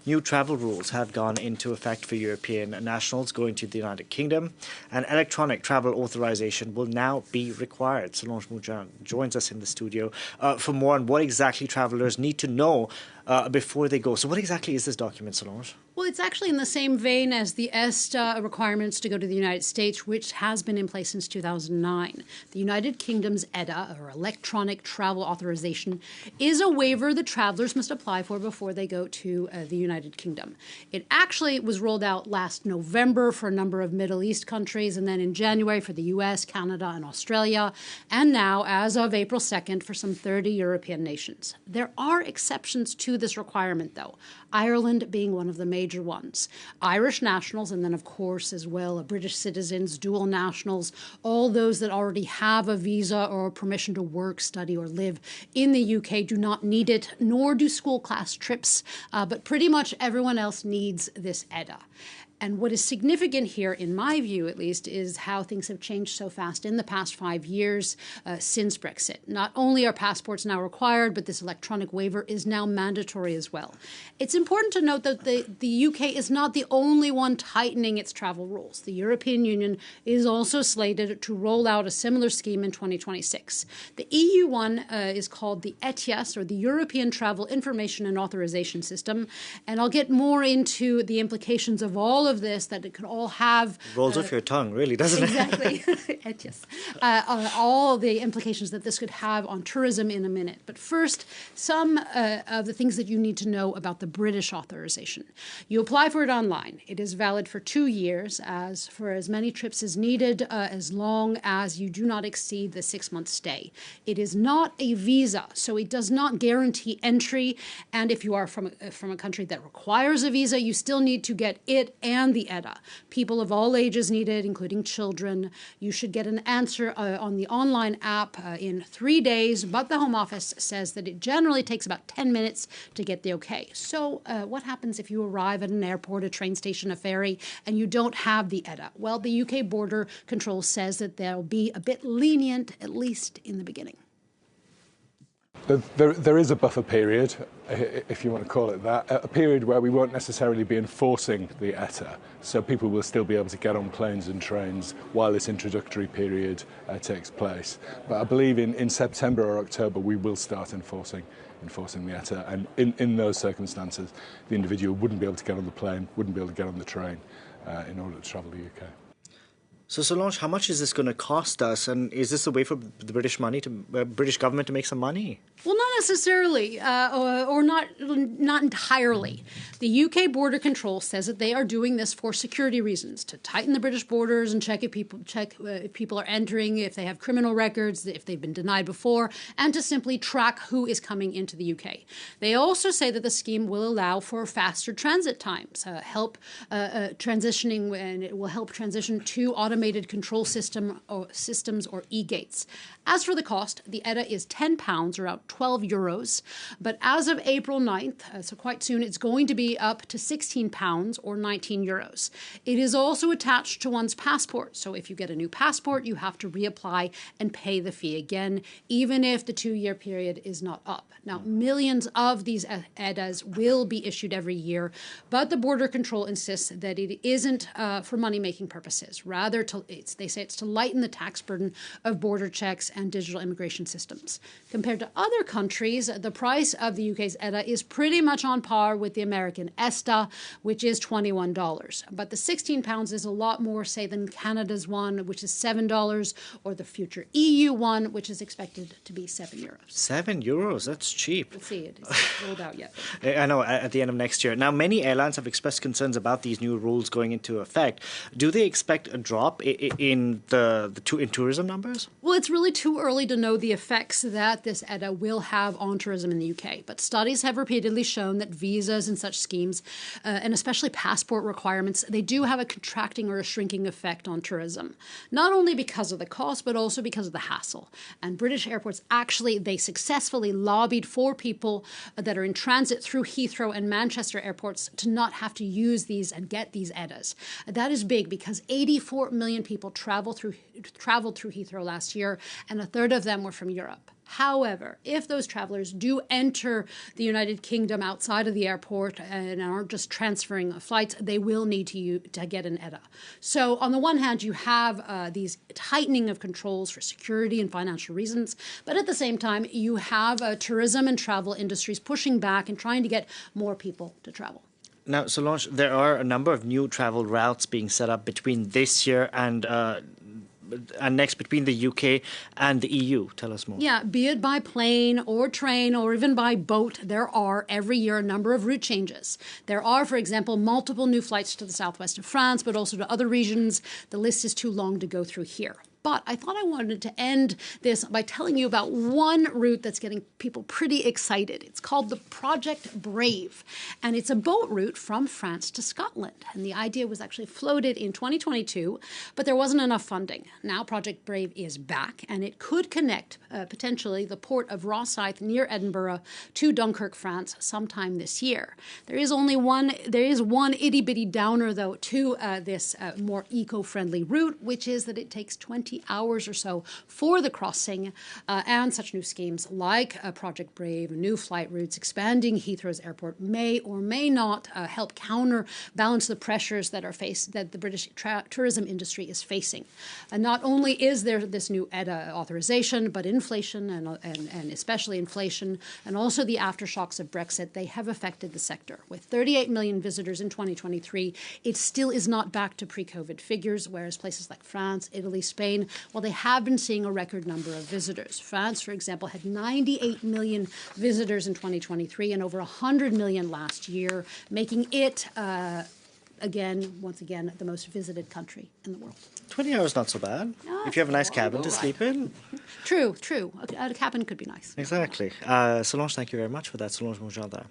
New travel rules have gone into effect for European nationals going to the United Kingdom, and electronic travel authorization will now be required. Solange Moujan joins us in the studio for more on what exactly travelers need to know before they go. So what exactly is this document, Solange? Well, it's actually in the same vein as the ETA requirements to go to the United States, which has been in place since 2009. The United Kingdom's ETA, or Electronic Travel Authorization, is a waiver that travelers must apply for before they go to the United Kingdom. It actually was rolled out last November for a number of Middle East countries, and then in January for the US, Canada, and Australia, and now, as of April 2nd, for some 30 European nations. There are exceptions to this requirement, though, Ireland being one of the major ones. Irish nationals, and then, of course, as well, British citizens, dual nationals, all those that already have a visa or permission to work, study, or live in the UK do not need it, nor do school class trips, but pretty much everyone else needs this ETA. And what is significant here, in my view at least, is how things have changed so fast in the past 5 years since Brexit. Not only are passports now required, but this electronic waiver is now mandatory as well. It's important to note that the UK is not the only one tightening its travel rules. The European Union is also slated to roll out a similar scheme in 2026. The EU one is called the ETIAS, or the European Travel Information and Authorization System. And I'll get more into the implications of all of this that it could all have. Rolls off your tongue, really, doesn't it? Exactly. Yes. All the implications that this could have on tourism in a minute. But first, some of the things that you need to know about the British authorization. You apply for it online. It is valid for 2 years, for as many trips as needed, as long as you do not exceed the 6-month stay. It is not a visa, so it does not guarantee entry. And if you are from a country that requires a visa, you still need to get it and the ETA. People of all ages need it, including children. You should get an answer on the online app in 3 days, but the Home Office says that it generally takes about 10 minutes to get the okay. So what happens if you arrive at an airport, a train station, a ferry, and you don't have the ETA? Well, the UK Border Control says that they'll be a bit lenient, at least in the beginning. There is a buffer period, if you want to call it that, a period where we won't necessarily be enforcing the ETA, so people will still be able to get on planes and trains while this introductory period takes place. But I believe in September or October we will start enforcing the ETA, and in those circumstances the individual wouldn't be able to get on the plane, wouldn't be able to get on the train in order to travel to the UK. So, Solange, how much is this going to cost us? And is this a way for the British government to make some money? Well, not necessarily, or not entirely. The UK Border Control says that they are doing this for security reasons, to tighten the British borders and check if people are entering, if they have criminal records, if they've been denied before, and to simply track who is coming into the UK. They also say that the scheme will allow for faster transit times, help transitioning, and it will help transition to automated control systems or e-gates. As for the cost, the ETA is £10, or about 12 euros. But as of April 9th, so quite soon, it's going to be up to £16 or 19 euros. It is also attached to one's passport. So if you get a new passport, you have to reapply and pay the fee again, even if the 2-year period is not up. Now, millions of these ETAs will be issued every year, but the Border Control insists that it isn't for money-making purposes. Rather, they say it's to lighten the tax burden of border checks and digital immigration systems. Compared to other countries, the price of the UK's ETA is pretty much on par with the American ESTA, which is $21. But the £16 is a lot more, say, than Canada's one, which is $7, or the future EU one, which is expected to be €7. €7? That's cheap. We'll see. It's rolled out yet. I know, at the end of next year. Now, many airlines have expressed concerns about these new rules going into effect. Do they expect a drop in tourism numbers? Well, it's really too early to know the effects that this ETA will have on tourism in the UK. But studies have repeatedly shown that visas and such schemes, and especially passport requirements, they do have a contracting or a shrinking effect on tourism. Not only because of the cost, but also because of the hassle. And British airports they successfully lobbied for people that are in transit through Heathrow and Manchester airports to not have to use these and get these ETAs. That is big because 84 million people traveled through Heathrow last year, and a third of them were from Europe. However, if those travelers do enter the United Kingdom outside of the airport and aren't just transferring flights, they will need to get an ETA. So on the one hand, you have these tightening of controls for security and financial reasons, but at the same time, you have tourism and travel industries pushing back and trying to get more people to travel. Now, Solange, there are a number of new travel routes being set up between this year and next between the UK and the EU. Tell us more. Yeah, be it by plane or train or even by boat, there are every year a number of route changes. There are, for example, multiple new flights to the southwest of France, but also to other regions. The list is too long to go through here. But I thought I wanted to end this by telling you about one route that's getting people pretty excited. It's called the Project Brave, and it's a boat route from France to Scotland. And the idea was actually floated in 2022, but there wasn't enough funding. Now Project Brave is back, and it could connect potentially the port of Rosyth near Edinburgh to Dunkirk, France, sometime this year. There is one itty-bitty downer, though, to this more eco-friendly route, which is that it takes 20 hours or so for the crossing, and such new schemes like Project Brave, new flight routes, expanding Heathrow's airport may or may not help counterbalance the pressures that the British tourism industry is facing. And not only is there this new ETA authorisation, but inflation and especially inflation and also the aftershocks of Brexit, they have affected the sector. With 38 million visitors in 2023, it still is not back to pre-COVID figures, whereas places like France, Italy, Spain, well, they have been seeing a record number of visitors. France, for example, had 98 million visitors in 2023 and over 100 million last year, making it, once again, the most visited country in the world. 20 hours not so bad. No, if you have a nice cabin to sleep in. True. A cabin could be nice. Exactly. Solange, thank you very much for that. Solange Moujardin.